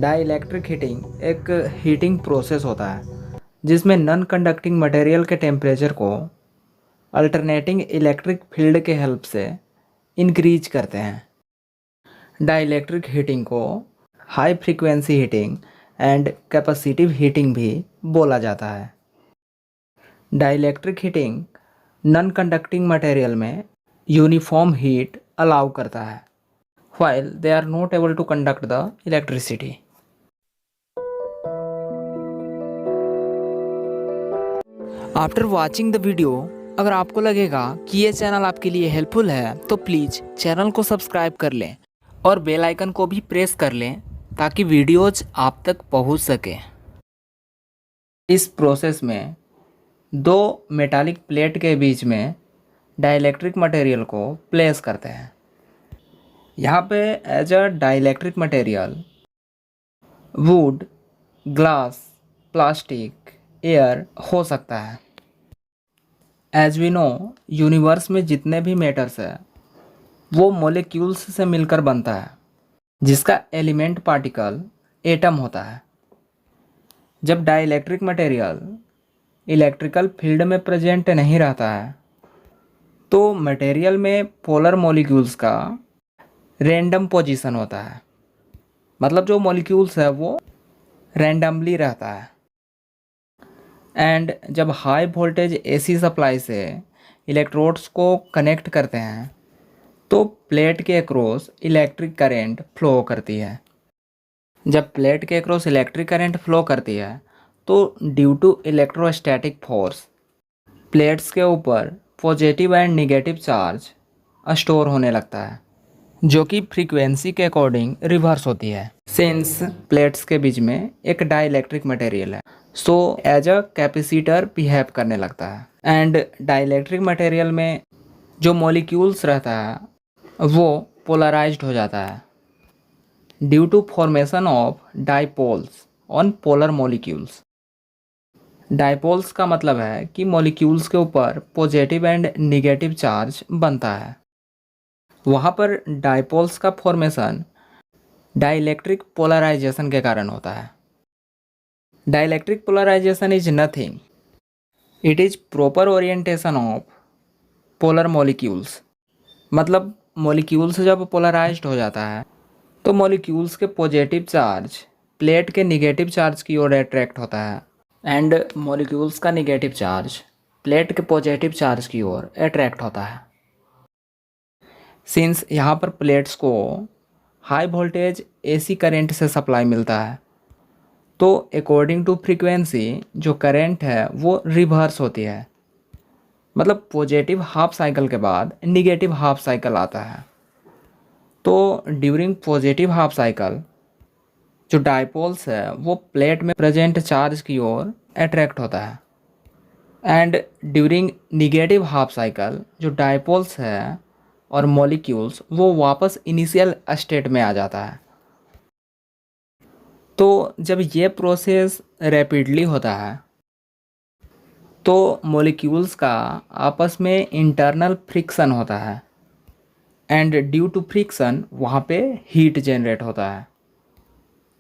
Dielectric heating एक heating process होता है जिसमें नॉन कंडक्टिंग मटेरियल के टेम्परेचर को अल्टरनेटिंग इलेक्ट्रिक फील्ड के हेल्प से इंक्रीज करते हैं। डाइलेक्ट्रिक हीटिंग को high frequency heating and capacitive heating भी बोला जाता है। Dielectric heating non conducting material में यूनिफॉर्म हीट अलाउ करता है while they are not able to conduct the electricity. After watching the video अगर आपको लगेगा कि ये चैनल आपके लिए हेल्पफुल है तो प्लीज़ चैनल को सब्सक्राइब कर लें और बेल आइकन को भी प्रेस कर लें ताकि वीडियोज आप तक पहुंच सके। इस प्रोसेस में दो मेटालिक प्लेट के बीच में डाइलेक्ट्रिक मटेरियल को प्लेस करते हैं। यहाँ पे as a dielectric material wood, glass, plastic, air हो सकता है। एज वी नो यूनिवर्स में जितने भी मैटर्स है वो मॉलिक्यूल्स से मिलकर बनता है जिसका एलिमेंट पार्टिकल एटम होता है। जब डाइलेक्ट्रिक मटेरियल इलेक्ट्रिकल फील्ड में प्रेजेंट नहीं रहता है तो मटेरियल में पोलर मॉलिक्यूल्स का रैंडम पोजीशन होता है, मतलब जो मॉलिक्यूल्स है वो रैंडमली रहता है। एंड जब हाई वोल्टेज एसी सप्लाई से इलेक्ट्रोड्स को कनेक्ट करते हैं तो प्लेट के अक्रॉस इलेक्ट्रिक करंट फ्लो करती है। जब प्लेट के अक्रॉस इलेक्ट्रिक करंट फ्लो करती है तो due to electrostatic force plates के ऊपर positive and negative charge store होने लगता है जो कि फ्रीक्वेंसी के अकॉर्डिंग रिवर्स होती है। सिंस प्लेट्स के बीच में एक डाइलेक्ट्रिक मटेरियल है so as a capacitor behave करने लगता है। एंड डाइलेक्ट्रिक मटेरियल में जो मॉलिक्यूल्स रहता है वो पोलराइज्ड हो जाता है due to formation of dipoles on polar molecules. Dipoles का मतलब है कि मॉलिक्यूल्स के ऊपर पॉजिटिव एंड निगेटिव चार्ज बनता है। वहाँ पर डाइपोल्स का फॉर्मेशन डाइलेक्ट्रिक पोलराइजेशन के कारण होता है। Dielectric polarisation is nothing, it is proper orientation of polar molecules. मतलब मॉलिक्यूल्स जब पोलराइज्ड हो जाता है तो मॉलिक्यूल्स के पॉजिटिव चार्ज प्लेट के निगेटिव चार्ज की ओर अट्रैक्ट होता है एंड मॉलिक्यूल्स का निगेटिव चार्ज प्लेट के पॉजिटिव चार्ज की ओर अट्रैक्ट होता है। सिंस यहाँ पर प्लेट्स को हाई वोल्टेज एसी करंट से सप्लाई मिलता है तो अकॉर्डिंग टू फ्रीक्वेंसी जो करंट है वो रिवर्स होती है, मतलब पॉजिटिव हाफ साइकिल के बाद निगेटिव हाफ साइकिल आता है। तो ड्यूरिंग पॉजिटिव हाफ साइकिल जो डाइपोल्स है वो प्लेट में प्रेजेंट चार्ज की ओर अट्रैक्ट होता है and during negative half cycle जो डाइपोल्स है और मॉलिक्यूल्स वो वापस इनिशियल स्टेट में आ जाता है। तो जब ये प्रोसेस रैपिडली होता है तो मॉलिक्यूल्स का आपस में इंटरनल फ्रिक्शन होता है एंड ड्यू टू फ्रिक्शन वहाँ पे हीट जनरेट होता है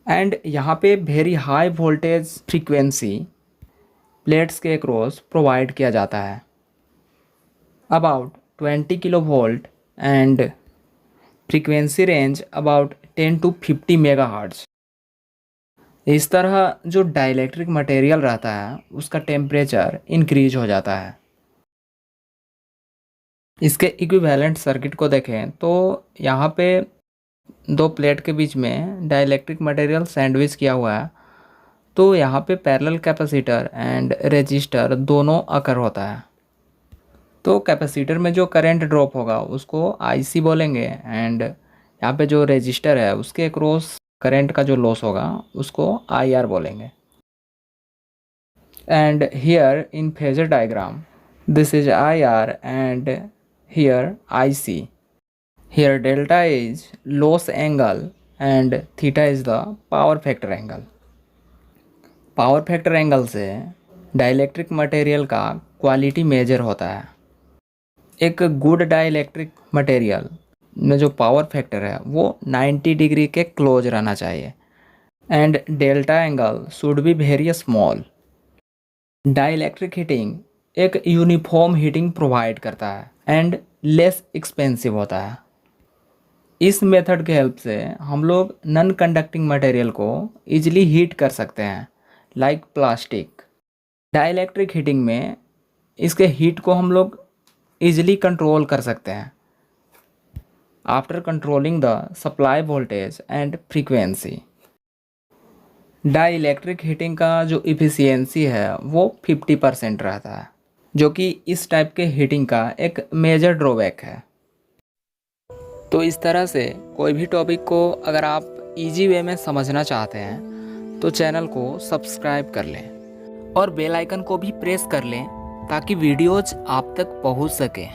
एंड यहाँ पे very high voltage frequency plates के अक्रॉस प्रोवाइड किया जाता है about 20 kilo volt and frequency range about 10 to 50 megahertz. इस तरह जो डाइलेक्ट्रिक मटेरियल रहता है उसका टेम्परेचर इंक्रीज हो जाता है। इसके इक्विवेलेंट सर्किट को देखें तो यहाँ पे दो प्लेट के बीच में डाइलेक्ट्रिक मटेरियल सैंडविच किया हुआ है तो यहाँ पे पैरेलल कैपेसिटर एंड रेजिस्टर दोनों अकर होता है। तो कैपेसिटर में जो करंट ड्रॉप होगा उसको आईसी बोलेंगे एंड यहाँ पे जो रेजिस्टर है उसके अक्रॉस करंट का जो लॉस होगा उसको आईआर बोलेंगे। And here in phasor diagram this is IR and here IC. Here delta is loss angle and theta is the power factor angle. Power factor angle से dielectric material का quality major होता है। एक good dielectric material में जो power factor है वो 90 degree के क्लोज रहना चाहिए and delta angle should be very small. Dielectric heating एक यूनिफॉर्म हीटिंग प्रोवाइड करता है एंड लेस एक्सपेंसिव होता है। इस मेथड के हेल्प से हम लोग नॉन कंडक्टिंग मटेरियल को इजीली हीट कर सकते हैं, लाइक प्लास्टिक। डाइलेक्ट्रिक हीटिंग में इसके हीट को हम लोग इजीली कंट्रोल कर सकते हैं after controlling the supply voltage and frequency. Dielectric heating का जो इफ़िशियंसी है वो 50% रहता है, जो कि इस टाइप के हीटिंग का एक मेजर ड्रॉबैक है। तो इस तरह से कोई भी टॉपिक को अगर आप इजी वे में समझना चाहते हैं तो चैनल को सब्सक्राइब कर लें और बेल आइकन को भी प्रेस कर लें ताकि वीडियोज आप तक पहुंच सके।